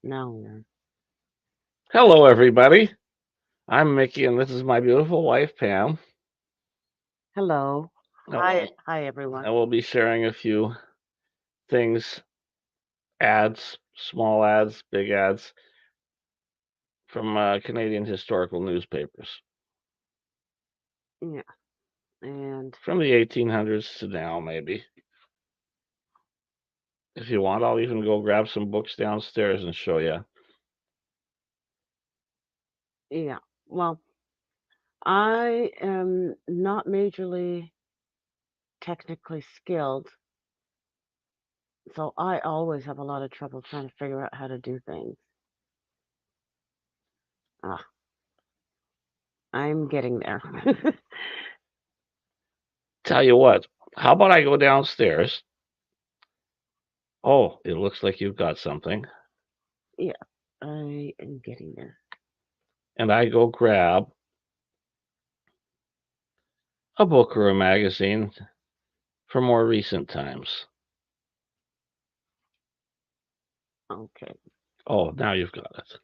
No. Hello, everybody. I'm Mickey, and this is my beautiful wife, Pam. Hello. And we'll, Hi, everyone. and we'll be sharing a few things, ads, small ads, big ads from Canadian historical newspapers Yeah. And from the 1800s to now, maybe. If you want, I'll even go grab some books downstairs and show you. yeah. Well, I am not majorly technically skilled, so I always have a lot of trouble trying to figure out how to do things. Ah, I'm getting there. Tell you what, how about I go downstairs? Oh, it looks like you've got something. Yeah, I am getting there. And I go grab a book or a magazine for more recent times. Okay. Oh, now you've got it.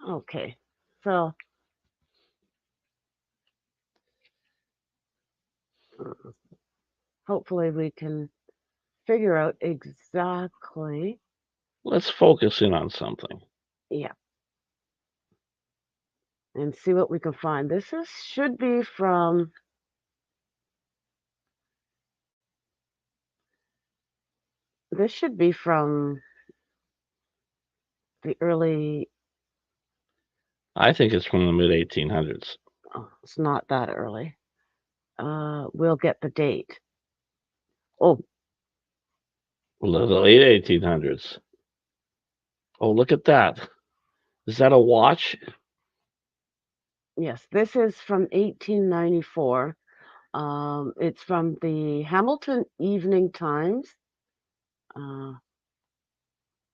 Okay. So, uh, hopefully we can figure out exactly. Let's focus in on something. Yeah, and see what we can find. Should be from this should be from the early. I think it's from the mid 1800s. Oh, it's not that early. We'll get the date. Oh, The late 1800s. Oh, look at that. Is that a watch? yes, this is from 1894. It's from the Hamilton Evening Times. Uh,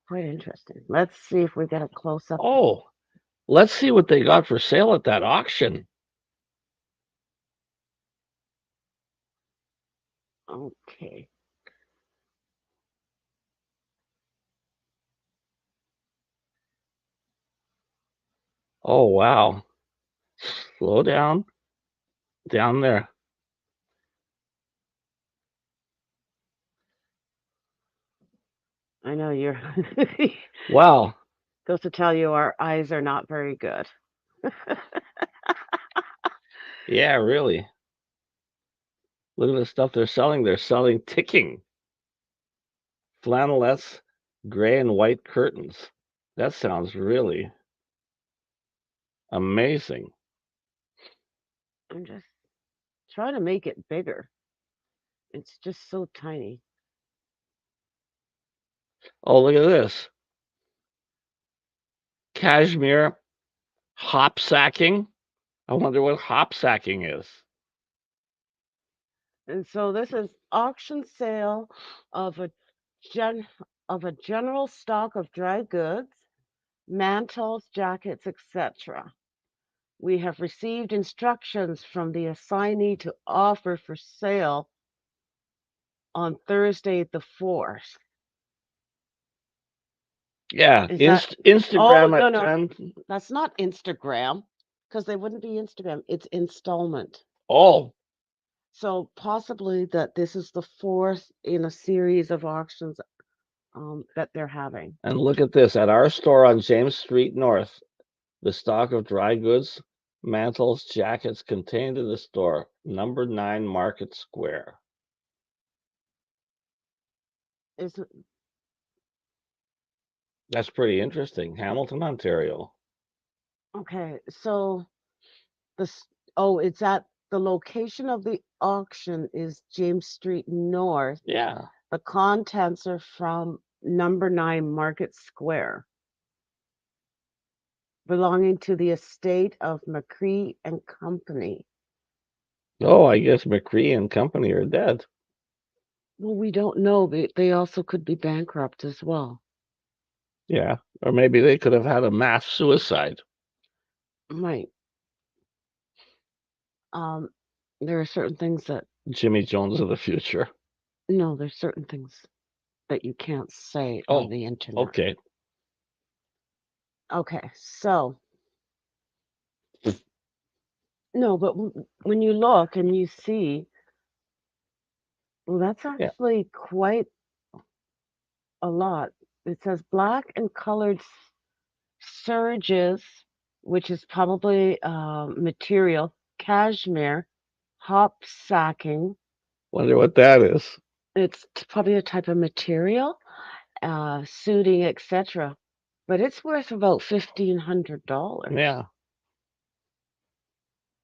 quite interesting. Let's see if we get a close up. Oh, let's see what they got for sale at that auction. Okay. Oh, wow. Slow down. Down there. I know you're. Wow. Goes to tell you our eyes are not very good. Yeah, really. Look at the stuff they're selling. They're selling ticking, flannelettes, gray and white curtains. That sounds really amazing. I'm just trying to make it bigger. It's just so tiny. Oh, look at this. Cashmere hop sacking. I wonder what hop sacking is. And so this is auction sale of a gen of a general stock of dry goods, mantles, jackets, etc. We have received instructions from the assignee to offer for sale on Thursday the 4th. Yeah, Is that Oh, Instagram no, at no. 10. That's not Instagram because they wouldn't be Instagram. It's installment. Oh, So possibly that this is the fourth in a series of auctions that they're having. and look at this. At our store on James Street North, the stock of dry goods, mantles, jackets contained in the store, number 9 Market Square. Is That's pretty interesting. Hamilton, Ontario. okay. So this it's at the location of the auction is James Street North. Yeah. The contents are from number 9 Market Square, belonging to the estate of McCree and Company. Oh, I guess McCree and company are dead. Well, we don't know. They also could be bankrupt as well. Yeah. Or maybe they could have had a mass suicide. Right. Um, there are certain things that Jimmy Jones of the future. no, there's certain things. that you can't say Oh, on the internet. okay. Okay, so no, but when you look and you see, well, that's Yeah. actually quite a lot. It says black and colored serges, which is probably material, cashmere, hop sacking. Wonder what that is. It's probably a type of material, suiting, etc. But it's worth about $1,500. Yeah.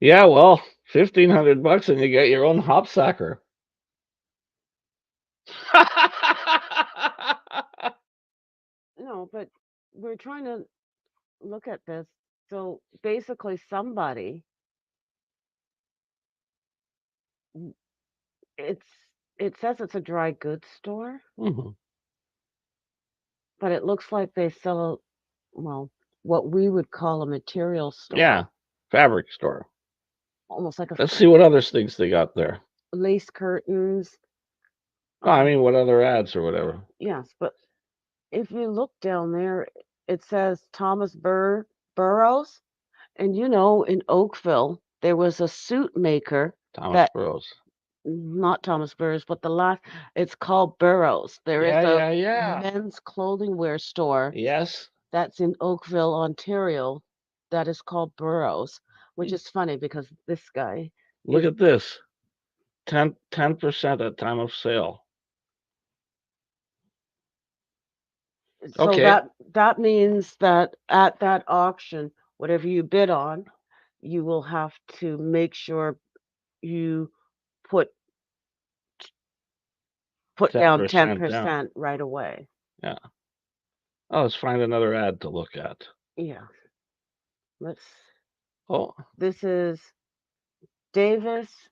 Yeah, well, $1,500 and you get your own hop sacker. No, but we're trying to look at this. So basically, somebody, it's it says it's a dry goods store, Mhm. but it looks like they sell, well, what we would call a material Yeah, store, fabric store. almost like a Let's see what other things they got there. lace curtains. Oh, I mean, what other ads or whatever. Yes, but if you look down there, it says Thomas Burroughs, and in Oakville there was a suit maker Thomas that Burroughs. not Thomas Burroughs, but it's called Burroughs. There is Yeah, a yeah, yeah. men's clothing wear store Yes. that's in Oakville, Ontario, that is called Burroughs, which is funny because this guy Look is at this. 10% at time of sale. so Okay. that means that at that auction, whatever you bid on, you will have to make sure you put down 10% down. 10% right away. Yeah. Oh, let's find another ad to look at. Yeah. Let's Oh, This is Davis.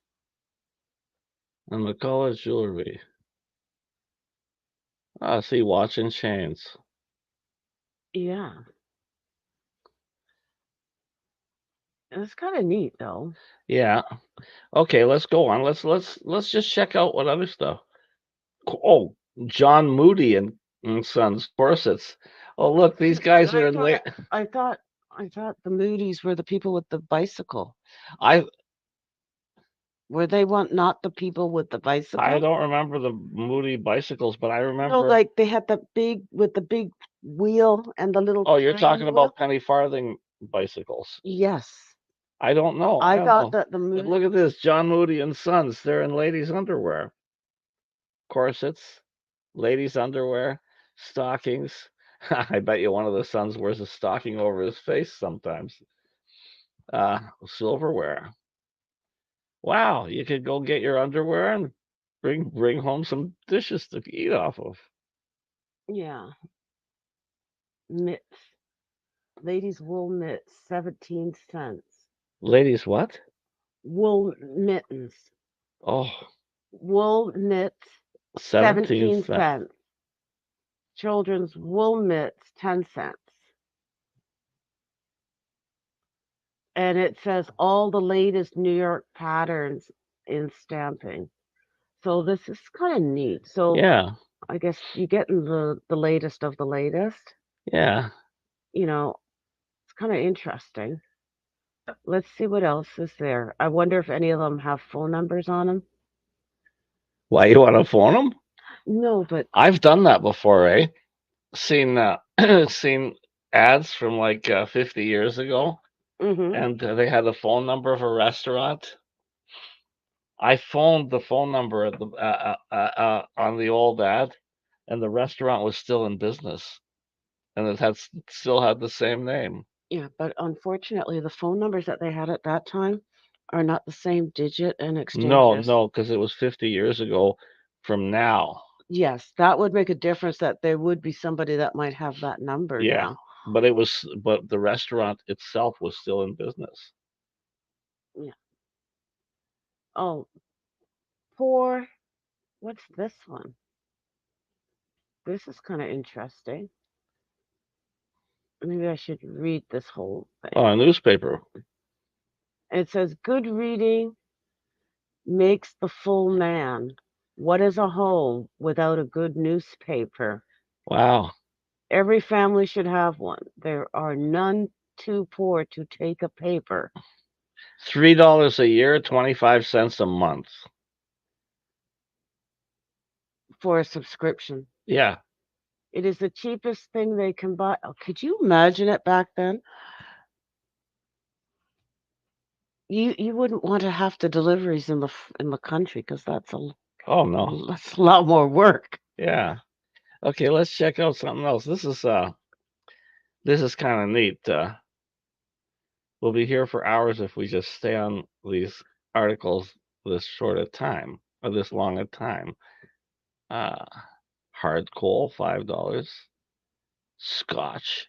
and McCullough Jewelry. Ah, see, watch and chains. Yeah. It's kind of neat though. Yeah. Okay, let's go on. Let's just check out what other stuff. Oh, John Moody and Sons corsets. Oh, look, these guys But are in late. I thought the Moody's were the people with the bicycle. I Were they not the people with the I bicycle? don't remember the Moody bicycles, but I No, remember. like they had the big wheel and the little Oh, you're training talking wheel. about penny farthing bicycles. Yes. I don't know. I I don't thought know. that the But Moody. look at this, John Moody and Sons. They're in ladies' underwear, corsets, ladies' underwear, stockings. I bet you one of the sons wears a stocking over his face sometimes. Silverware. Wow, you could go get your underwear and bring home some dishes to eat off of. Yeah. Mitts. Ladies wool mitts, 17 cents. Ladies, what? Wool mittens. Oh, Wool mitts, 17 17 cents. cents. Children's wool mitts, 10 cents. And it says all the latest New York patterns in stamping. So this is kind of neat. So Yeah, I guess you're getting the latest of the latest. yeah. You know, it's kind of interesting. Let's see what else is there. I wonder if any of them have phone numbers on them. Why you want to phone them? No, but I've done that before, eh? Seen seen ads from like 50 years ago, hmm and they had the phone number of a restaurant. I phoned the phone number at the on the old ad, and the restaurant was still in business, and it had still had the same name. yeah, but unfortunately, the phone numbers that they had at that time are not the same digit and No, exchanges. no, because it was 50 years ago from now. Yes, that would make a difference that there would be somebody that might have that number Yeah, now. but the restaurant itself was still in business. Yeah. Oh, poor. What's this one? This is kind of interesting. Maybe I should read this whole Oh, thing. a newspaper. It says, good reading makes the full man. What is a home without a good newspaper? Wow. Every family should have one. There are none too poor to take a paper. $3 a year, 25 cents a month. For a subscription. Yeah. It is the cheapest thing they can buy. Oh, could you imagine it back then? You wouldn't want to have the deliveries in the country because Oh no. that's a lot more work. Yeah. Okay, let's check out something else. This is kind of neat. We'll be here for hours if we just stay on these articles this short a time or this long a time. Uh, hard coal, $5. Scotch.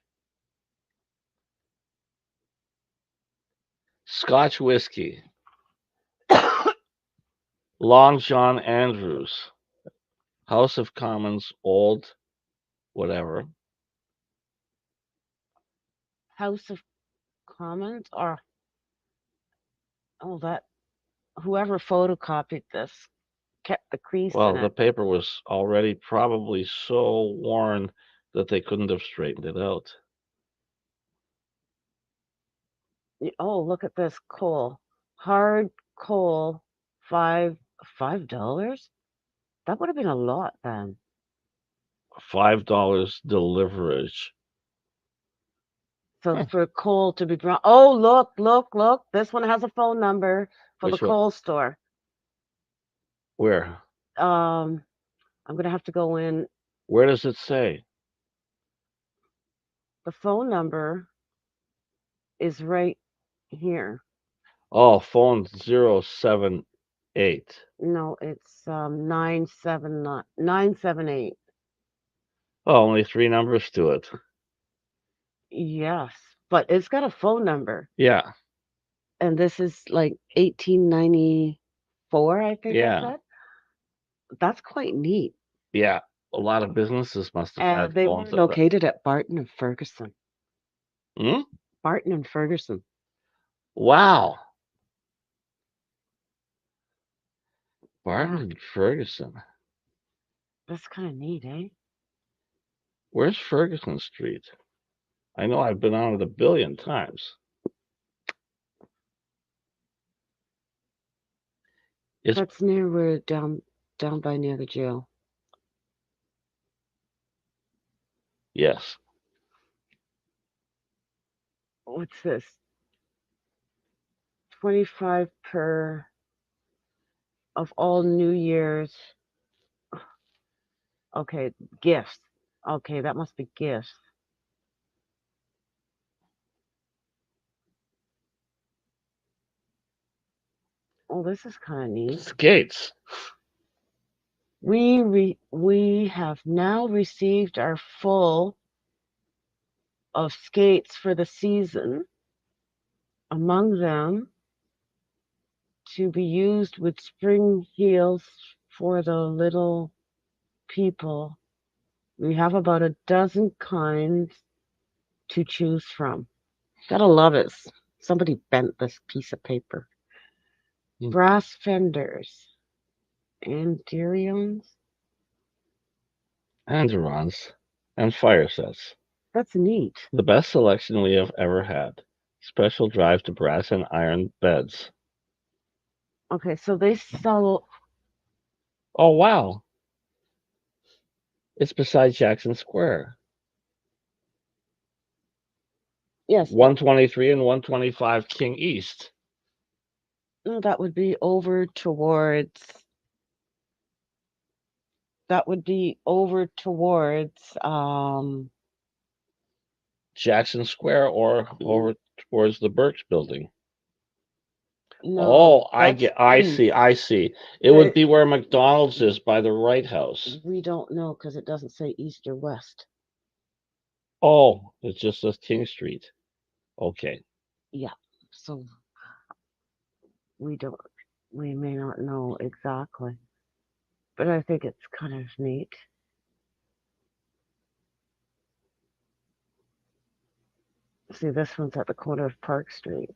Scotch whiskey. Long John Andrews. House of Commons, old, whatever. House of Commons or that whoever photocopied this kept the crease in Well, the it. paper was already probably so worn that they couldn't have straightened it out. Oh, look at this coal. Hard coal, $5. That would have been a lot then. $5 deliverage. So Huh. for coal to be brought. Oh, look. This one has a phone number for the Which one? coal store. Where? I'm gonna have to go in. Where does it say? The phone number is right here. Oh, phone 078. No, it's 978. Oh, only 3 numbers to it. Yes, but it's got a phone number, Yeah, and this is like 1894, I think I yeah, said. That's quite neat. yeah. A lot of businesses must have And had they were phones like that. located at Barton and Ferguson. Hmm? Barton and Ferguson. Wow. Barton Yeah, and Ferguson. that's kind of neat, eh? Where's Ferguson Street? I know I've been on it a billion times. It's That's near where down by near the jail. yes. What's this? 25 per of all New Year's. Okay, gifts. Okay, that must be gifts. Oh, this is kind of neat. Skates. We have now received our full of skates for the season. Among them to be used with spring heels for the little people. We have about a dozen kinds to choose from. Gotta love it. Somebody bent this piece of paper. Hmm. Brass fenders, andirons. Andirons and fire sets. That's neat. The best selection we have ever had. Special drive to brass and iron beds. Okay, so they sell. Oh, wow. It's beside Jackson Square. Yes, 123 and 125 King East. no, that would be over towards. That would be over towards. Jackson Square or over towards the Burks building. No, Oh, that's I east. see, I see. It would But be where McDonald's is by the Wright House. we don't know because it doesn't say east or west. Oh, it just says King Street. Okay. Yeah, so we don't. We may not know exactly, but I think it's kind of neat. See, this one's at the corner of Park Street.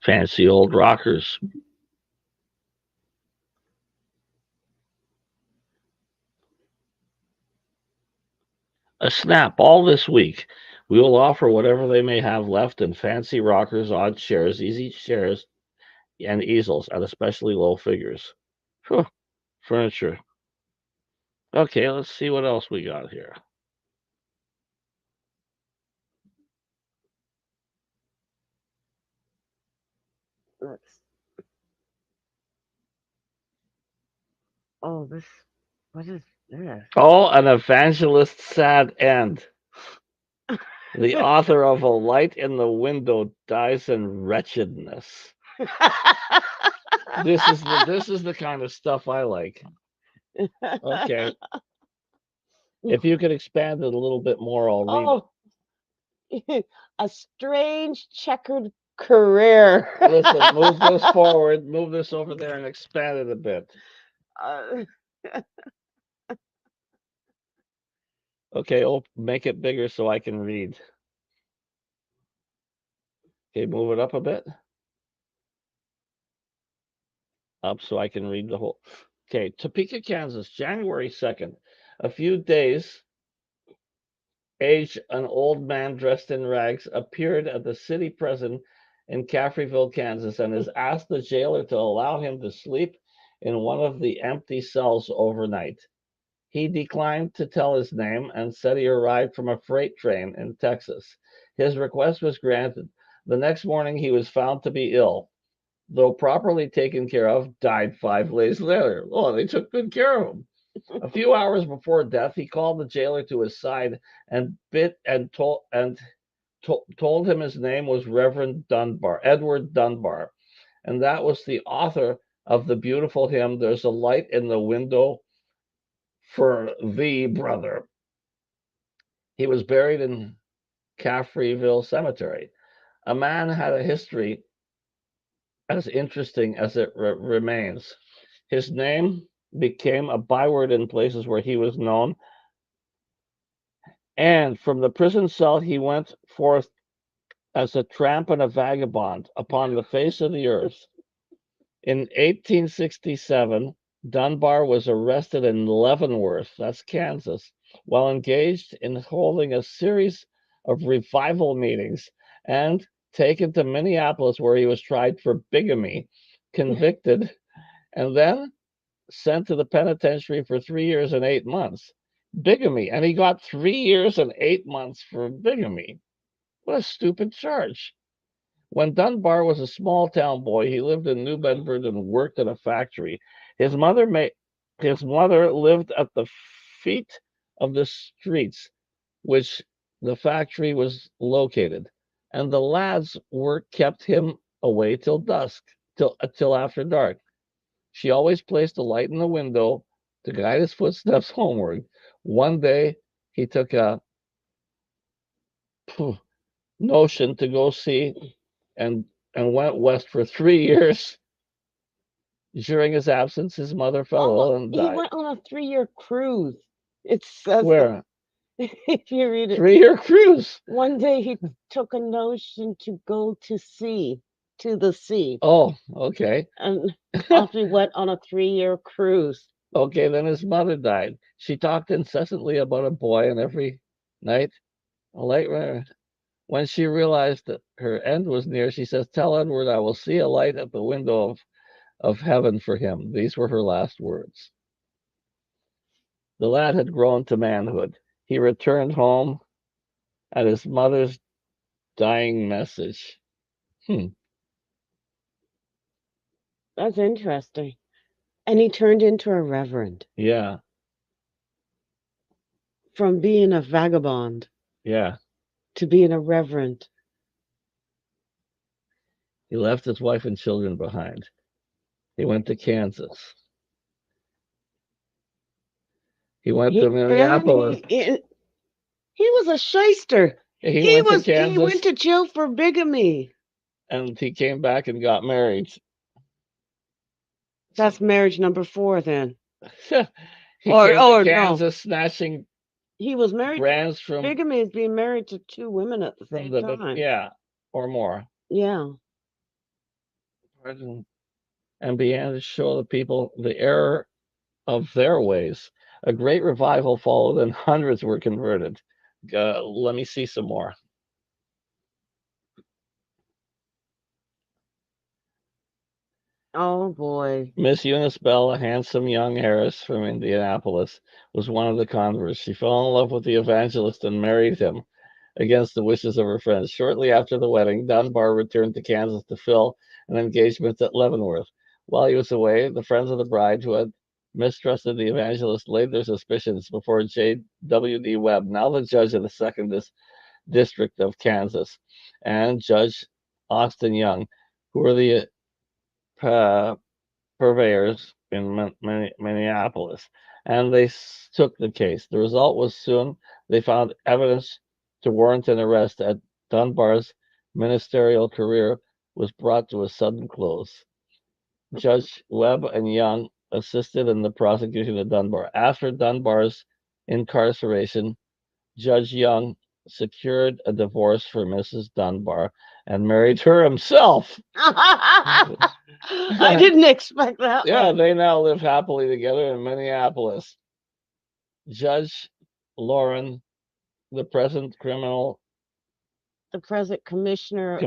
Fancy old rockers. A snap all this week. We will offer whatever they may have left in fancy rockers, odd chairs, easy chairs, and easels at especially low figures. Phew, furniture. Okay, let's see what else we got here. Let's. Oh, this. What is this? Oh, an evangelist's sad end. The author of A Light in the Window dies in wretchedness. This is the kind of stuff I like. Okay. If you could expand it a little bit more, I'll read Oh, a strange checkered career. it. Listen, move this forward, move this over there, and expand it a bit. Uh, Okay, make it bigger so I can read. Okay, move it up a bit. Up so I can read the whole. Okay, Topeka, Kansas, January 2nd. A few days age, an old man dressed in rags appeared at the city prison in Caffreyville, Kansas, and has asked the jailer to allow him to sleep in one of the empty cells overnight. He declined to tell his name and said he arrived from a freight train in Texas. His request was granted. The next morning, he was found to be ill. Though properly taken care of, died 5 days later. Oh, they took good care of him. A few hours before death, he called the jailer to his side and told him his name was Reverend Dunbar, Edward Dunbar, and that was the author of the beautiful hymn, "There's a Light in the Window for Thee, Brother." He was buried in Caffreyville Cemetery. A man had a history as interesting as it remains. His name became a byword in places where he was known, and from the prison cell he went forth as a tramp and a vagabond upon the face of the earth. In 1867, Dunbar was arrested in Leavenworth, that's Kansas, while engaged in holding a series of revival meetings and taken to Minneapolis, where he was tried for bigamy, convicted, and then sent to the penitentiary for 3 years and 8 months. Bigamy, and he got 3 years and 8 months for bigamy. What a stupid charge. When Dunbar was a small town boy, he lived in New Bedford and worked in a factory. His mother lived at the feet of the streets which the factory was located, and the lad's work kept him away till dusk, till after dark. She always placed a light in the window to guide his footsteps homeward. One day he took a notion to go see and went west for 3 years. During his absence, his mother fell ill and he died. went on a 3-year cruise. It says Where? if you read it, 3-year cruise. one day he took a notion to go to the sea, Oh, okay. and off he went on a 3-year cruise. Okay, then his mother died. She talked incessantly about a boy, and every night, a light when she realized that her end was near, she says, "Tell Edward I will see a light at the window of heaven for him." These were her last words. The lad had grown to manhood. He returned home at his mother's dying message. That's interesting. And he turned into a reverend Yeah, from being a vagabond yeah. to being a reverend. He left his wife and children behind. He went to Kansas. He went to Minneapolis. He was a shyster. He went to He Kansas went to jail for bigamy. and he came back and got married. That's marriage number 4 then. He Or- came or to no. Kansas snatching He was married. brands from Bigamy is being married to 2 women at the same time. yeah, or more. Yeah. And began to show the people the error of their ways. A great revival followed, and hundreds were converted. Let me see some more. Oh boy. Miss Eunice Bell, a handsome young heiress from Indianapolis, was one of the converts. She fell in love with the evangelist and married him against the wishes of her friends. Shortly after the wedding, Dunbar returned to Kansas to fill an engagement at Leavenworth. While he was away, the friends of the bride, who had mistrusted the evangelist, laid their suspicions before J. W. D. Webb, now the judge of the second district of Kansas, and Judge Austin Young, who were the uh, purveyors in Minneapolis, and they took the case. The result was soon they found evidence to warrant an arrest. At Dunbar's ministerial career was brought to a sudden close. Judge Webb and Young assisted in the prosecution of Dunbar. After Dunbar's incarceration, Judge Young secured a divorce for Mrs. Dunbar and married her himself. I didn't expect that Yeah, one. they now live happily together in Minneapolis. Judge Lauren, the present criminal The present commissioner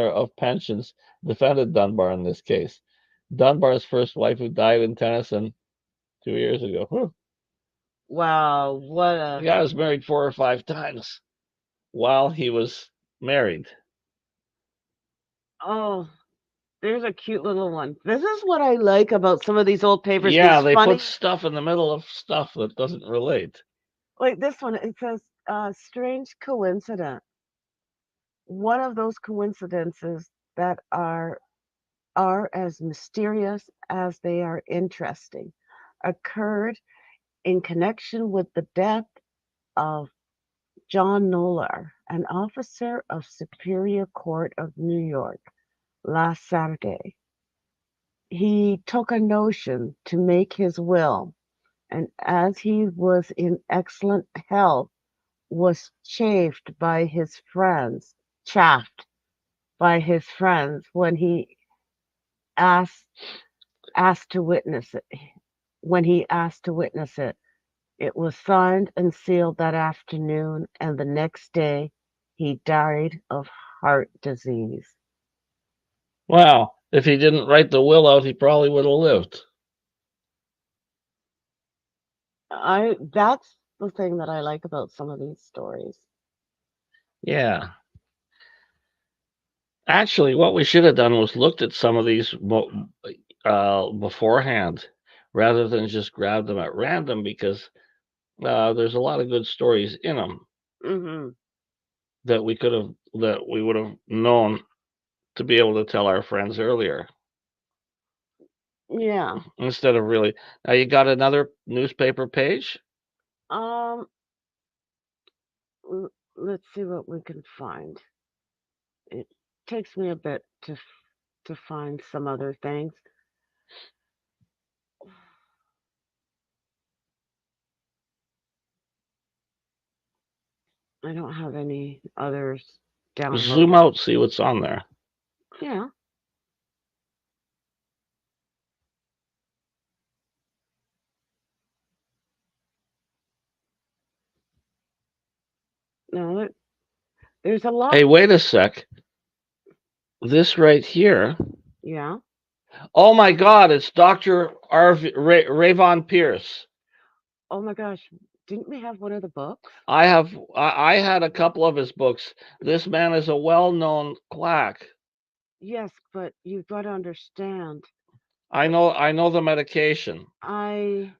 of pensions, defended Dunbar in this case. Dunbar's first wife, who died in Tennyson 2 years ago. wow, what The a guy was married 4 or 5 times while he was married. oh, there's a cute little one. This is what I like about some of these old papers, Yeah, these they funny put stuff in the middle of stuff that doesn't relate. like this one, it says strange coincidence. One of those coincidences that are as mysterious as they are interesting occurred in connection with the death of John Nolar, an officer of Superior Court of New York, last Saturday. He took a notion to make his will, and as he was in excellent health, was chaffed by his friends when he asked asked to witness it. When he asked to witness it, it was signed and sealed that afternoon, and the next day he died of heart disease. Wow, if he didn't write the will out, he probably would have lived. I That's the thing that I like about some of these stories. Yeah. Actually, what we should have done was looked at some of these beforehand rather than just grab them at random because there's a lot of good stories in them Hmm. that we would have known to be able to tell our friends earlier Yeah. instead of really. Now you got another newspaper page? Um. Let's see what we can find. It takes me a bit to find some other things. I don't have any others Zoom downloaded. out, see what's on there. Yeah. No, there's a lot. Hey, wait a sec. This right here. Yeah. Oh my God, it's Dr. Rayvon Pierce. Oh my gosh. Didn't we have one of the books? I had a couple of his books. This man is a well-known quack. Yes, but you've got to understand. I know the medication. I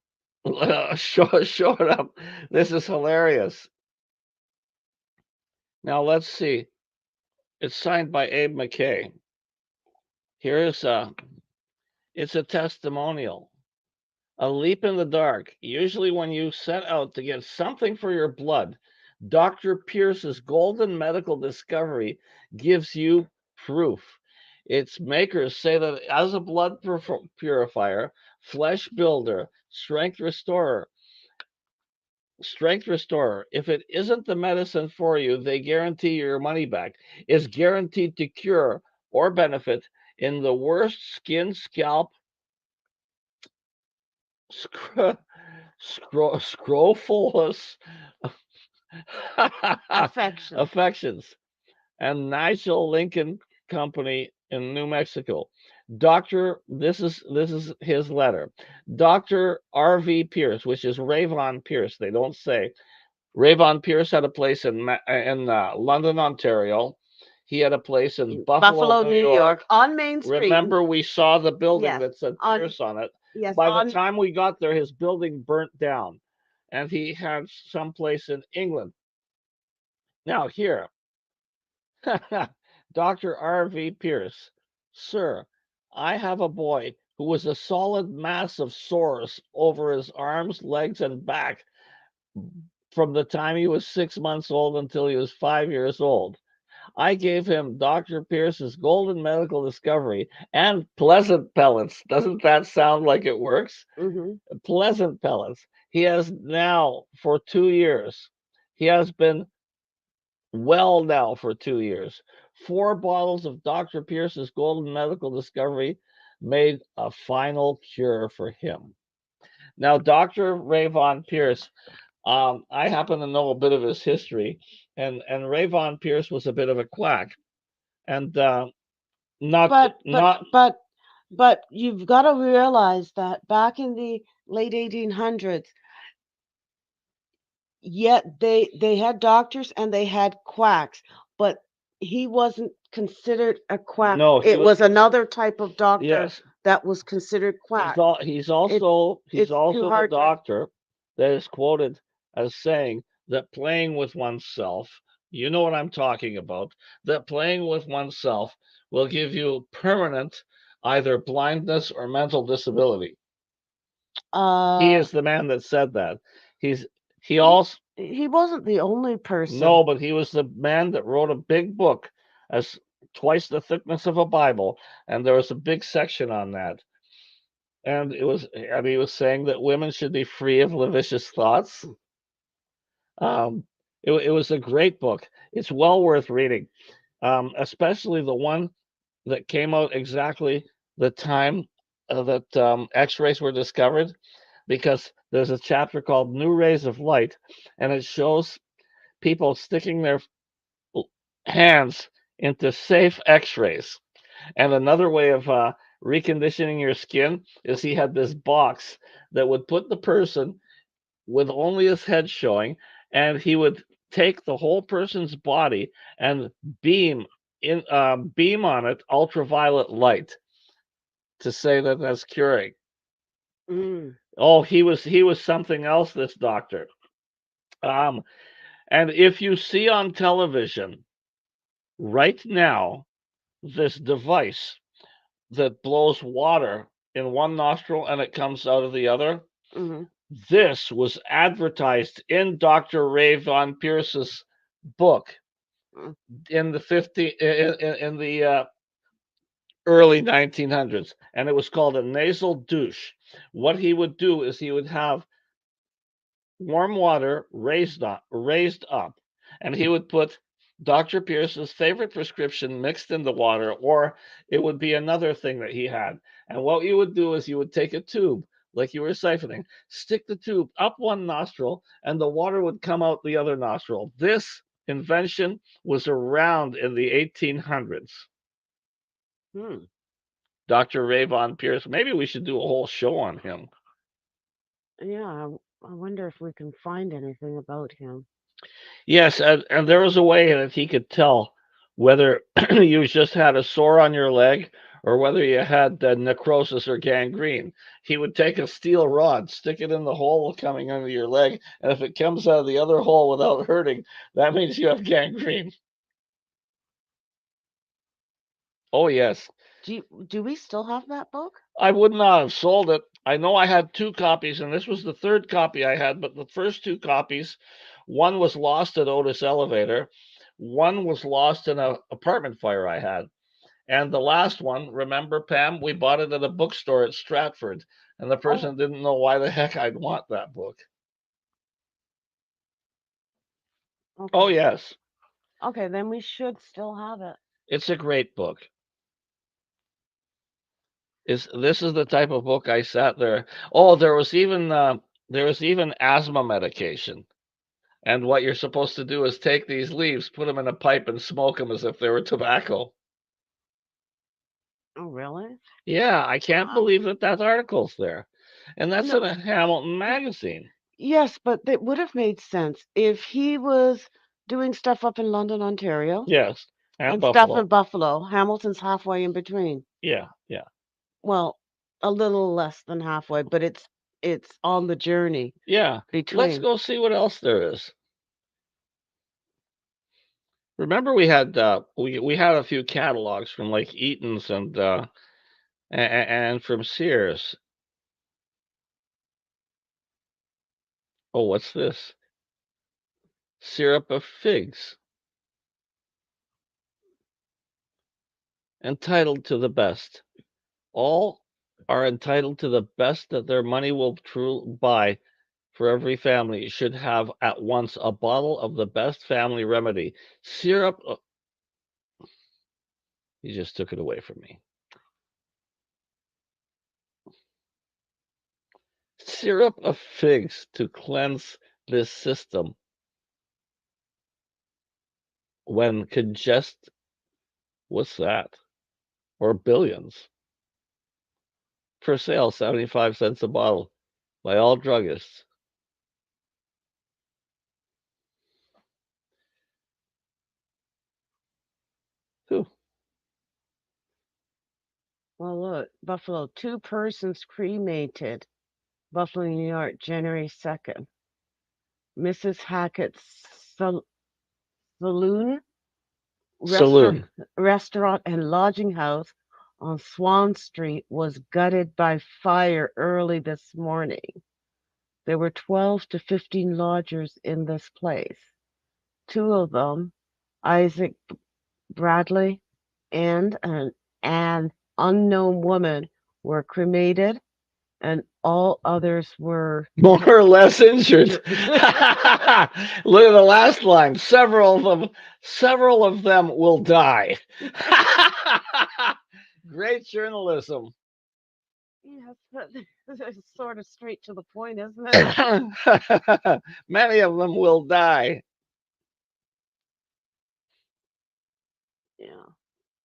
Show it up. This is hilarious. Now let's see. It's signed by Abe McKay. Here's it's a testimonial. A leap in the dark. Usually when you set out to get something for your blood, Dr. Pierce's golden medical discovery gives you proof. Its makers say that as a blood purifier, flesh builder, strength restorer, if it isn't the medicine for you, they guarantee your money back. Is guaranteed to cure or benefit in the worst skin, scalp, scrophulous Affection. Affections. And Nigel Lincoln Company in New Mexico. This is his letter. Dr. R.V. Pierce, which is Rayvon Pierce, they don't say. Rayvon Pierce had a place in London, Ontario. He had a place in Buffalo, New New York. York, on Main Street. Remember, we saw the building Yes, that said on Pierce on it. yes, By the on time we got there, his building burnt down, and he had some place in England. Now, here, Dr. R.V. Pierce, sir, I have a boy who was a solid mass of sores over his arms, legs, and back from the time he was 6 months old until he was 5 years old. I gave him Dr. Pierce's golden medical discovery and pleasant pellets. Doesn't that sound like it works? hmm Pleasant pellets. He has now for 2 years. He has been well now for 2 years. 4 bottles of Dr. Pierce's golden medical discovery made a final cure for him. Now, Dr. Rayvon Pierce, I happen to know a bit of his history, and Rayvon Pierce was a bit of a quack, and not but not but you've got to realize that back in the late 1800s, yet they had doctors and they had quacks, but he wasn't considered a quack. no, he It was was another type of doctor yes. that was considered quack. He's It also it's too the hard to. doctor that is quoted as saying that playing with oneself, you know what I'm talking about, that playing with oneself will give you permanent either blindness or mental disability. He is the man that said that. He's he He also he wasn't the only person. no, but he was the man that wrote a big book as twice the thickness of a Bible, and there was a big section on that. And he was saying that women should be free of lascivious thoughts. It was a great book. It's well worth reading, especially the one that came out exactly the time that X-rays were discovered, because there's a chapter called "New Rays of Light," and it shows people sticking their hands into safe X-rays. And another way of reconditioning your skin is he had this box that would put the person with only his head showing, and he would take the whole person's body and beam on it ultraviolet light to say that that's curing. Mm. Oh, he was something else, this doctor. Um, and if you see on television right now this device that blows water in one nostril and it comes out of the other, hmm this was advertised in Dr. Rayvon Pierce's book Mm. in the 50 in the early 1900s, and it was called a nasal douche. What he would do is he would have warm water raised up, and he would put Dr. Pierce's favorite prescription mixed in the water, or it would be another thing that he had. And what you would do is you would take a tube, like you were siphoning, stick the tube up one nostril, and the water would come out the other nostril. This invention was around in the 1800s. Hmm. Dr. Rayvon Pierce. Maybe we should do a whole show on him. Yeah, I wonder if we can find anything about him. Yes, and there was a way that he could tell whether you just had a sore on your leg or whether you had necrosis or gangrene. He would take a steel rod, stick it in the hole coming under your leg, and if it comes out of the other hole without hurting, that means you have gangrene. Oh, yes. Do we still have that book? I would not have sold it. I know I had 2 copies, and this was the third copy I had, but the first 2 copies, one was lost at Otis Elevator, one was lost in an apartment fire I had. And the last one, remember, Pam, we bought it at a bookstore at Stratford, and the Oh, person didn't know why the heck I'd want that book. Oh, okay. yes, Okay, then we should still have it. it's a great book. This is the type of book I sat there. Oh, there was even asthma medication. And what you're supposed to do is take these leaves, put them in a pipe, and smoke them as if they were tobacco. Oh, really? Yeah, I can't believe that article's there. And that's in No. a Hamilton magazine. Yes, but that would have made sense if he was doing stuff up in London, Ontario, Yes, at and stuff Buffalo. in Buffalo. Hamilton's halfway in between. Yeah, yeah, Well, a little less than halfway, but it's on the journey yeah. Let's between. go see what else there is. Remember, we had a few catalogs from like Eaton's and from Sears. Oh, what's this? Syrup of figs. Entitled to the best. All are entitled to the best that their money will buy. For every family should have at once a bottle of the best family remedy. Syrup. You just took it away from me. Syrup of figs to cleanse this system when congest. What's that? Or billions. For sale, 75 cents a bottle by all druggists. Whew. Well, look, Buffalo, 2 persons cremated. Buffalo, New York, January 2nd. Mrs. Hackett's saloon, Saloon. restaurant, and lodging house on Swan Street was gutted by fire early this morning. There were 12 to 15 lodgers in this place. 2 of them, Isaac Bradley and an unknown woman, were cremated, and all others were More or less injured. Look at the last line. Several of them will die. Great journalism. Yes, but it's sort of straight to the point, isn't it? Many of them will die. Yeah.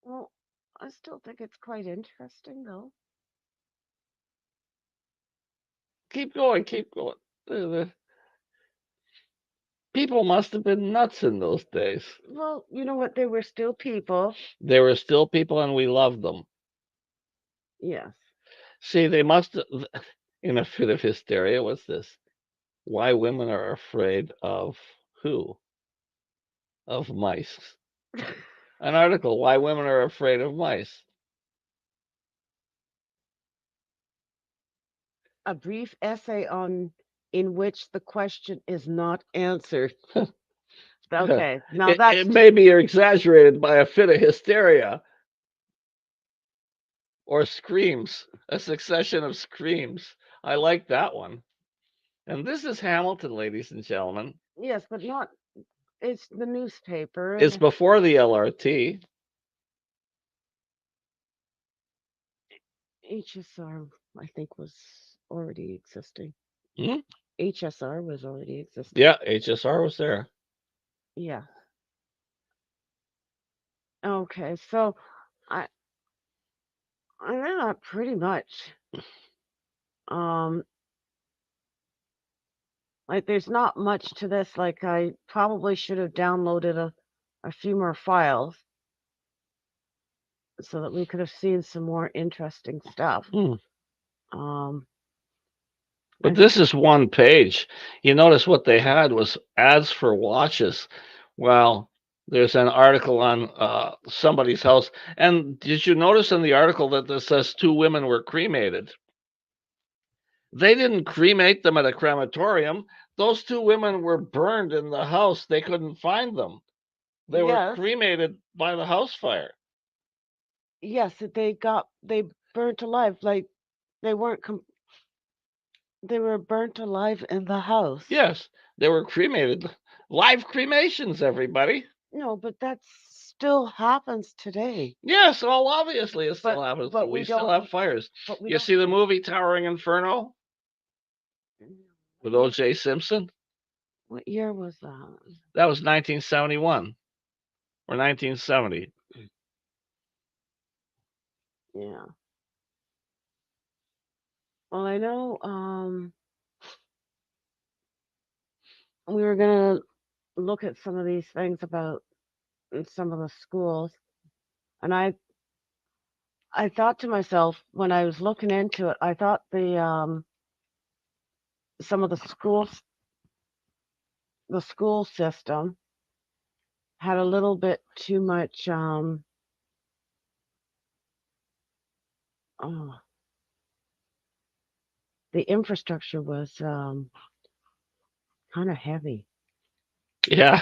Well, I still think it's quite interesting, though. Keep going, keep going. The people must have been nuts in those days. Well, you know what? They were still people. They were still people, and we loved them. Yes. See, they must, in a fit of hysteria, what's this? Why women are afraid of who? Of mice. An article, Why Women Are Afraid of Mice. A brief essay on in which the question is not answered. Okay, now that's It may be exaggerated by a fit of hysteria or screams, a succession of screams. I like that one. And this is Hamilton, ladies and gentlemen. yes, but not. It's the newspaper. It's before the LRT. HSR, I think, was already existing. Hmm? HSR was already existing. Yeah, HSR was there. Yeah. Okay, so I I think that pretty much. Um, like there's not much to this. Like I probably should have downloaded a few more files so that we could have seen some more interesting stuff. Um, But this is one page. You notice what they had was ads for watches. Well, there's an article on somebody's house. And did you notice in the article that this says 2 women were cremated? They didn't cremate them at a crematorium. Those 2 women were burned in the house. They couldn't find them. They were yes, cremated by the house fire. yes, they burnt alive. Like they weren't they were burnt alive in the house. Yes, they were cremated. Live cremations, everybody. No, but that still happens today. Yes, well, obviously it still happens. but We we still don't. have fires. But we You don't. see the movie Towering Inferno with O.J. Simpson? What year was that? That was 1971 or 1970. Yeah. Well, I know we were gonna look at some of these things about some of the schools, and I thought to myself when I was looking into it, I thought the some of the school system had a little bit too much oh, the infrastructure was kind of heavy. Yeah.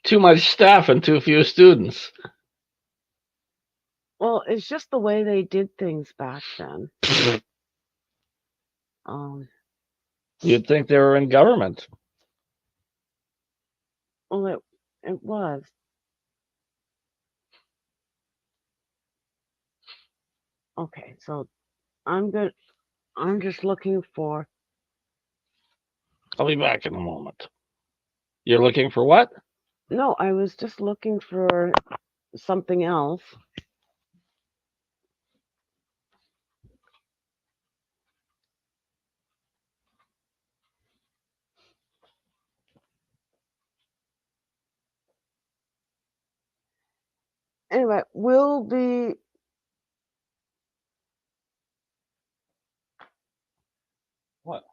Too much staff and too few students. Well, it's just the way they did things back then. Um, You'd think they were in government. well, it was. Okay, so I'm good. I'm just looking for. I'll be back in a moment. You're looking for what? No, I was just looking for something else. Anyway, we'll be. What?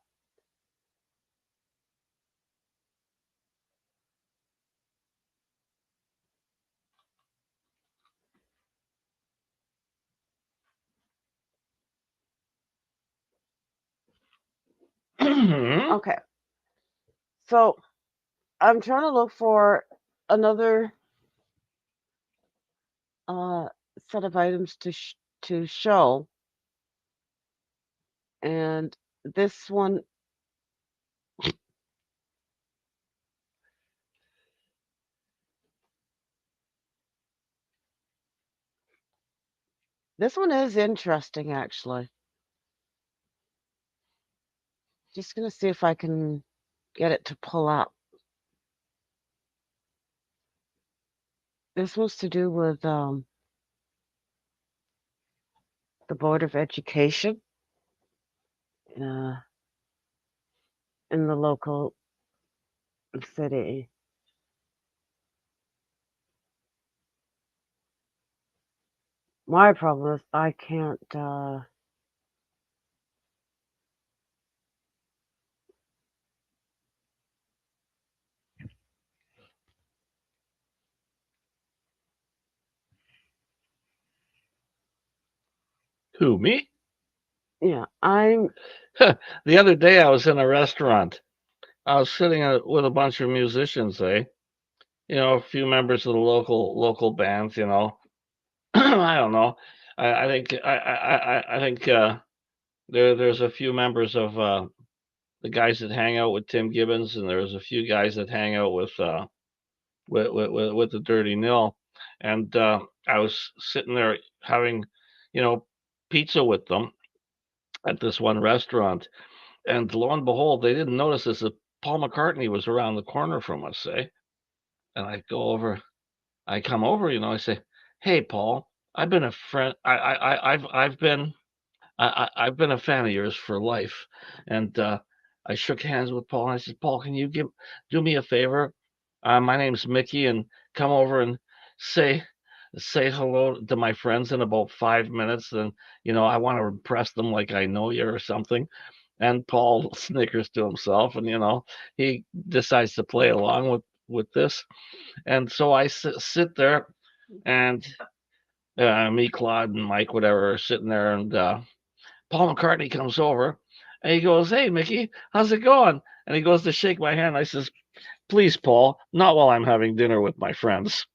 Okay, so I'm trying to look for another uh, set of items to show, and this one this one is interesting actually. Just gonna see if I can get it to pull up. This was to do with the Board of Education uh, in the local city. My problem is I can't. Who, me? Yeah, I'm. The other day I was in a restaurant. I was sitting with a bunch of musicians, a few members of the local bands, I don't know. I think there's a few members of the guys that hang out with Tim Gibbons, and there's a few guys that hang out with the Dirty Nil, and I was sitting there having, you know, pizza with them at this one restaurant, and lo and behold, they didn't notice this. That Paul McCartney was around the corner from us, and I come over, I say, "Hey, Paul, I've been a friend. I've been a fan of yours for life." And I shook hands with Paul, and I said, "Paul, can you do me a favor? My name's Mickey, and come over and say say hello to my friends in about 5 minutes. And I want to impress them like I know you or something." And Paul snickers to himself, and he decides to play along with this. And so I sit there, and me, Claude, and Mike, whatever, are sitting there, and Paul McCartney comes over, and he goes, "Hey, Mickey, how's it going?" And he goes to shake my hand. I says, "Please, Paul, not while I'm having dinner with my friends."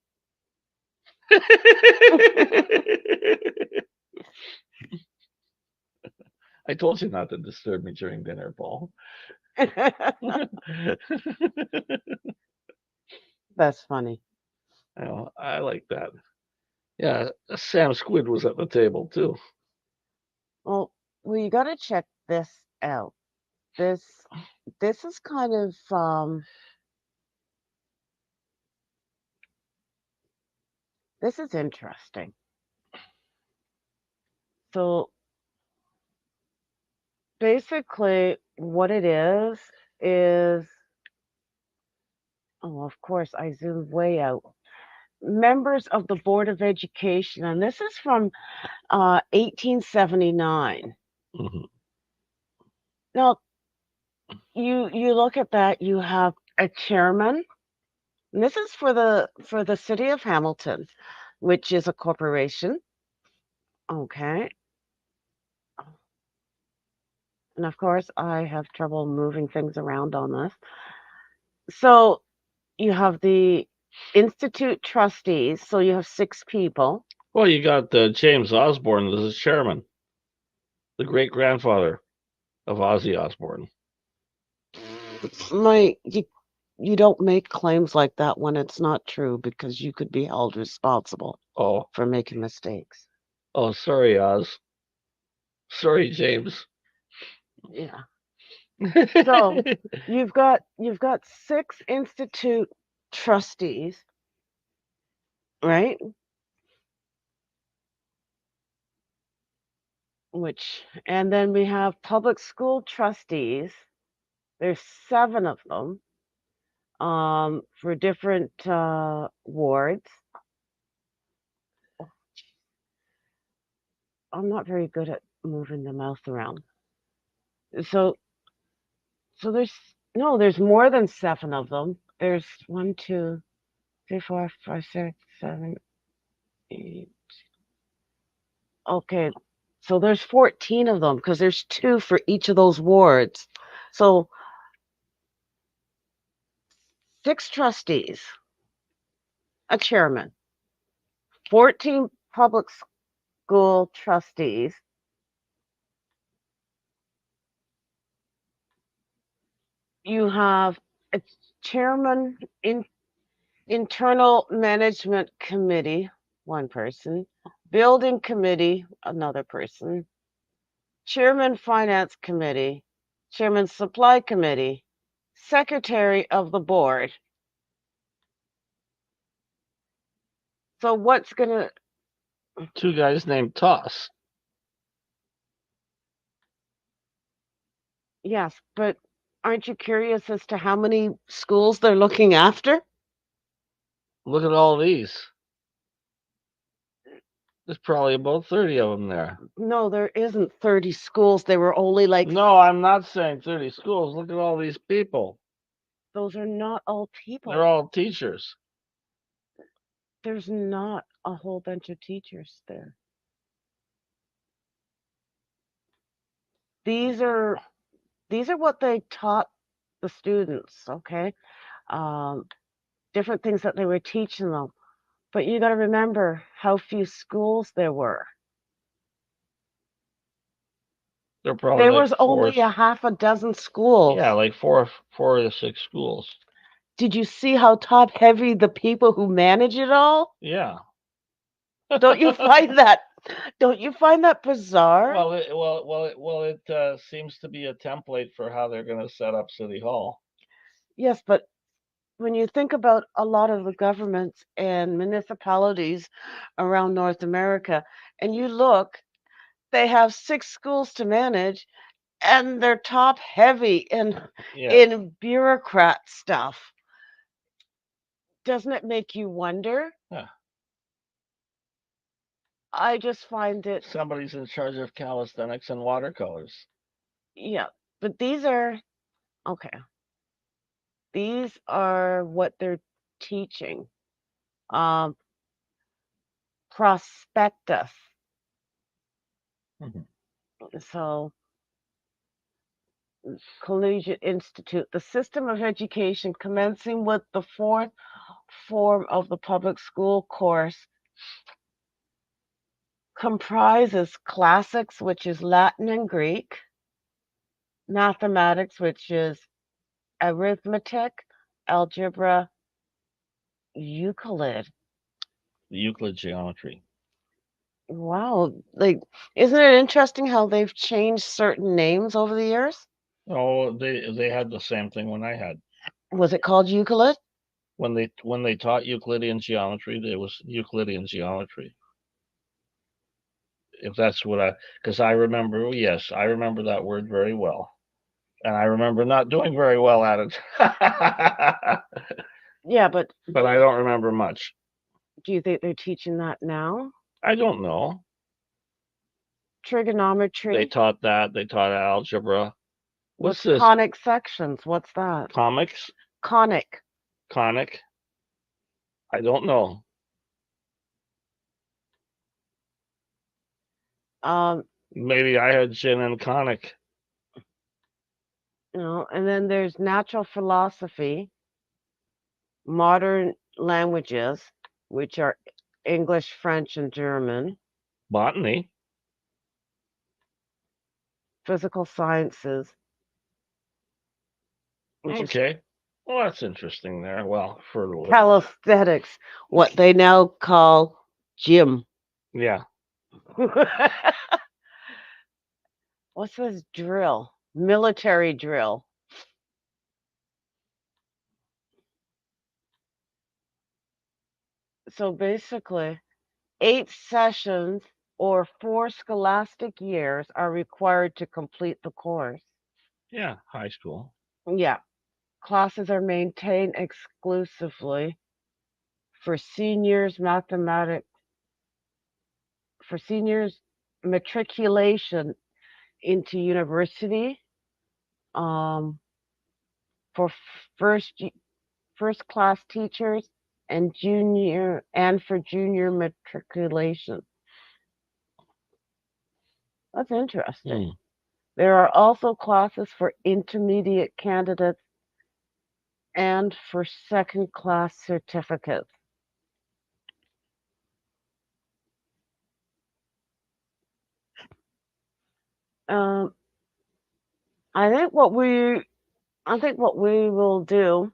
I told you not to disturb me during dinner, Paul. That's funny. I like that. Yeah, Sam Squid was at the table too. Well, you got to check this out. This this is kind of this is interesting. So basically, what it is oh, of course, I zoomed way out. Members of the Board of Education, and this is from 1879. Mhm. Now, you look at that, you have a chairman, and this is for the city of Hamilton, which is a corporation. Okay. And of course, I have trouble moving things around on this. So you have the institute trustees, so you have 6 people. Well, you got James Osborne as the chairman, the great grandfather of Ozzy Osbourne. You don't make claims like that when it's not true because you could be held responsible Oh, for making mistakes. oh, sorry, Oz. Sorry, James. Yeah. So you've got 6 institute trustees, right? And then we have public school trustees. There's 7 of them for different wards. I'm not very good at moving the mouse around. So there's no, there's more than 7 of them. There's 1, 2, 3, 4, 5, 6, 7, 8. Okay, so there's 14 of them because there's 2 for each of those wards. So 6 trustees, a chairman, 14 public school trustees. You have a chairman in internal management committee, 1 person, building committee, another person, chairman finance committee, chairman supply committee, secretary of the board. So what's going to 2 guys named Toss. yes, but aren't you curious as to how many schools they're looking after? Look at all these. There's probably about 30 of them there. No, there isn't 30 schools. There were only like No, I'm not saying 30 schools. Look at all these people. those are not all people. They're all teachers. There's not a whole bunch of teachers there. These are what they taught the students, okay? Um, different things that they were teaching them. But you got to remember how few schools there were. They're probably There like was 4. only a half a dozen schools. Yeah, like 4 to 6 schools. Did you see how top heavy the people who manage it all? Yeah. Don't you find that bizarre? It seems to be a template for how they're going to set up City Hall. Yes, but when you think about a lot of the governments and municipalities around North America, and you look, they have 6 schools to manage, and they're top heavy Yeah. in bureaucrat stuff. Doesn't it make you wonder? Yeah. I just find it, Somebody's in charge of calisthenics and watercolors. yeah. But these are okay. These are what they're teaching. Um, prospectus. Mhm. So Collegiate Institute, the system of education commencing with the 4th form of the public school course comprises classics, which is Latin and Greek, mathematics, which is arithmetic, algebra, Euclid. Euclid geometry. Wow, like isn't it interesting how they've changed certain names over the years? Oh, they had the same thing when I had. Was it called Euclid? When they taught Euclidean geometry, there was Euclidean geometry. If that's what because I remember, yes, I remember that word very well, and I remember not doing very well at it. Yeah, but But I don't remember much. do you think they're teaching that now? I don't know. They Trigonometry taught that. They taught algebra. What's with this? conic sections. What's that? Comics? Conic. Conic? I don't know. Um, Maybe I had gin and conic. and then there's natural philosophy, modern languages, which are English, French, and German, Botany. physical sciences, which is Okay. Well, that's interesting there. Well, for the calisthenics, what they now call gym. yeah. What's this drill? Military drill. So basically, 8 sessions or 4 scholastic years are required to complete the course. Yeah, high school. Yeah, classes are maintained exclusively for seniors mathematics for seniors matriculation into university, um, for first class teachers and for junior matriculation. That's interesting. Hmm. There are also classes for intermediate candidates and for second class certificates. Um, I think what we I think what we will do,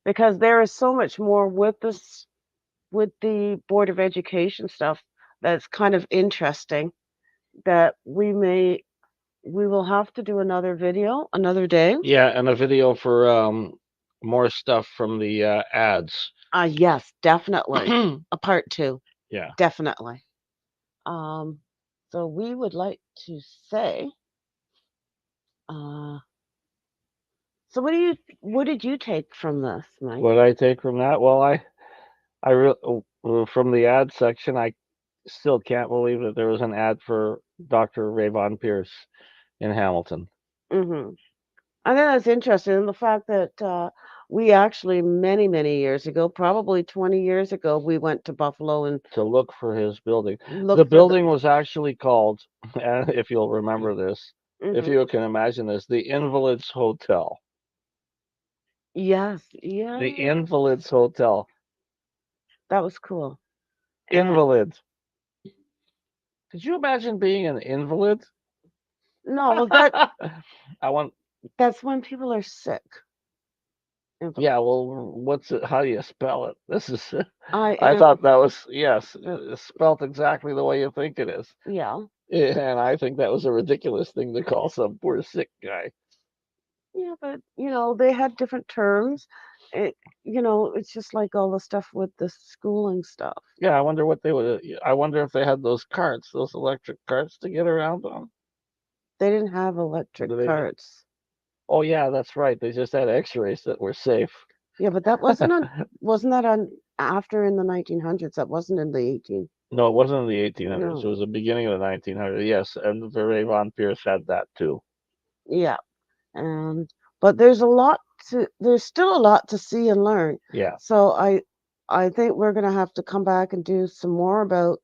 because there is so much more with this with the Board of Education stuff that's kind of interesting, that we will have to do another video another day. Yeah, and a video for more stuff from the ads. Yes, definitely. A part 2, Yeah. definitely. Um, so we would like to say, uh, so what did you take from this, Mike? What I take from that? Well, from the ad section, I still can't believe that there was an ad for Dr. Rayvon Pierce in Hamilton Hmm. I think that's interesting, and the fact that we actually many years ago, probably 20 years ago, we went to Buffalo and to look for his building. The looked for the. building was actually called, and if you'll remember this, if Hmm. you can imagine this, the Invalids Hotel. Yes, The yeah, Invalids Hotel. that was cool. And Invalid. Could you imagine being an invalid? no, that I want. that's when people are sick. Yeah. Well, what's it? How do you spell it? This is. I I am, thought that was yes, it's spelt exactly the way you think it is, yeah, and I think that was a ridiculous thing to call some poor sick guy. yeah, but they had different terms. It, it's just like all the stuff with the schooling stuff. Yeah, I wonder what they would. I wonder if they had those carts, those electric carts to get around on. They didn't have electric Do they? carts. Oh yeah, that's right. They just had X-rays that were safe. Yeah, but that wasn't that on after in the 1900s. That wasn't in the 18. No, it wasn't in the 1800s. It No. was the beginning of the 1900s. Yes, and the Von Pierce had that too. Yeah. And but there's still a lot to see and learn. Yeah, So I think we're going to have to come back and do some more about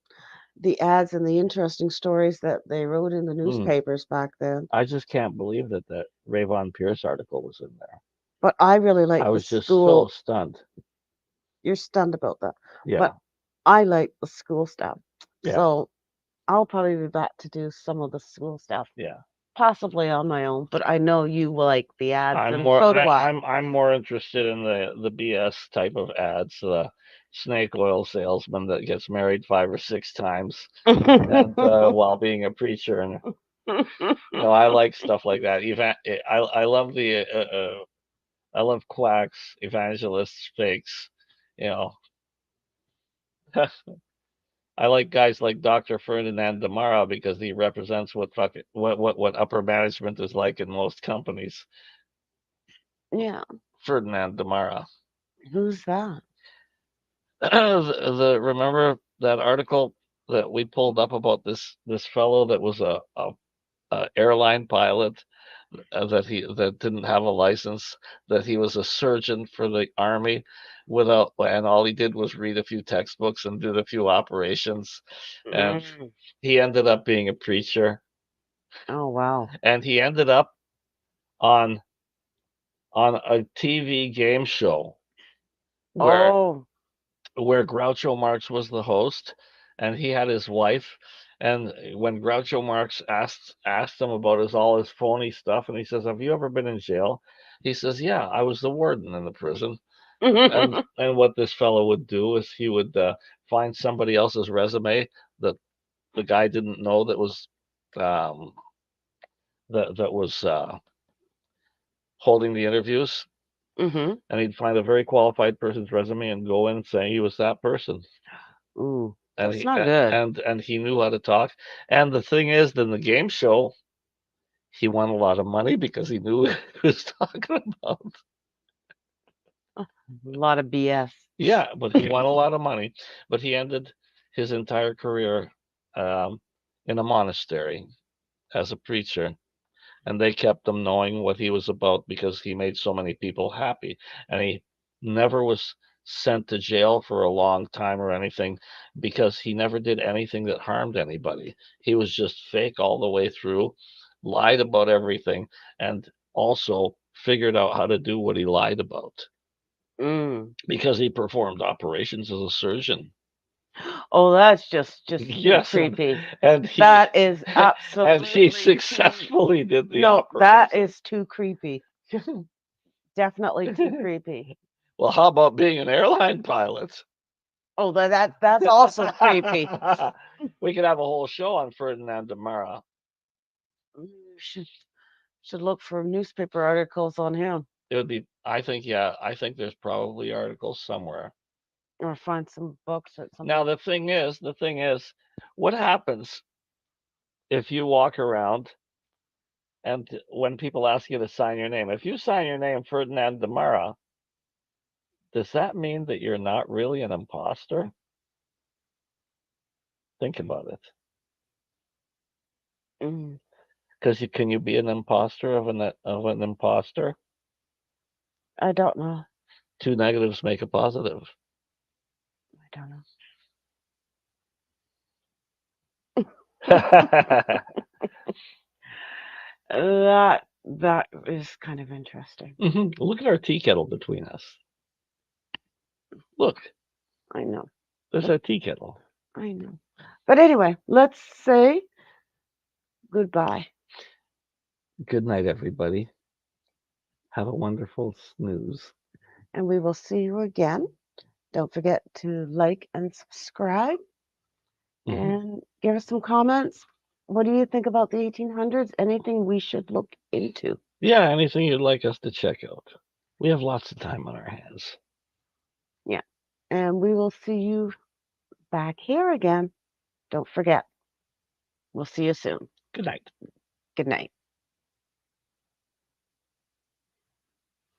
the ads and the interesting stories that they wrote in the mm. newspapers back then. I just can't believe that Von Pierce article was in there. But I really I like the was just so school. stunned. You're stunned about that. Yeah, But I like the school stuff. yeah, So I'll probably be back to do some of the school stuff, yeah. possibly on my own, but I know you will like the ads, I'm and more. so do I. I'm more interested in the BS type of ads. The snake oil salesman that gets married 5 or 6 times and while being a preacher, and No, I like stuff like that. I love I love quacks, evangelists, fakes. You know, I like guys like Dr. Ferdinand Damara because he represents what upper management is like in most companies. Yeah. Ferdinand Damara. Who's that? Remember that article that we pulled up about this fellow that was a airline pilot, that didn't have a license, that he was a surgeon for the army without, and all he did was read a few textbooks and did a few operations, and Mm. he ended up being a preacher, Oh, wow. and he ended up on a TV game show where Oh. Groucho Marx was the host, and he had his wife. And when Groucho Marx asked him about all his phony stuff, and he says, "Have you ever been in jail?" He says, "Yeah, I was the warden in the prison." And what this fellow would do is he would find somebody else's resume that the guy didn't know, that was um, that was holding the interviews, Mm-hmm. and he'd find a very qualified person's resume and go in and say he was that person. Ooh, And that's not good. he knew how to talk. And the thing is, in the game show, he won a lot of money because he knew what he was talking about. A lot of BS. Yeah, but he won a lot of money. But he ended his entire career um, in a monastery as a preacher, and they kept him knowing what he was about because he made so many people happy. And he never was sent to jail for a long time or anything because he never did anything that harmed anybody. He was just fake all the way through, lied about everything, and also figured out how to do what he lied about Mm. because he performed operations as a surgeon. Oh, that's just too Yes, creepy. and he That is and he absolutely too. successfully did the No, that operation. is too creepy. Definitely too creepy. Well, how about being an airline pilot? Oh, that's also creepy. We could have a whole show on Ferdinand Damara. Mm, should look for newspaper articles on him It would be, I think, yeah, I think there's probably articles somewhere. or find some books or Now, something. the thing is, what happens if you walk around and when people ask you to sign your name, if you sign your name Ferdinand Damara, does that mean that you're not really an imposter? Think about it. Mm, Because can you be an imposter of an imposter? I don't know. Two negatives make a positive. I don't know. That is kind of interesting. Look at our tea kettle between us. Look, I know. there's our tea kettle. I know. But anyway, let's say goodbye. Good night, everybody. Have a wonderful snooze. And we will see you again. Don't forget to like and subscribe and give us some comments. What do you think about the 1800s? Anything we should look into? Yeah, anything you'd like us to check out. We have lots of time on our hands. Yeah. And we will see you back here again. Don't forget. We'll see you soon. Good night. Good night.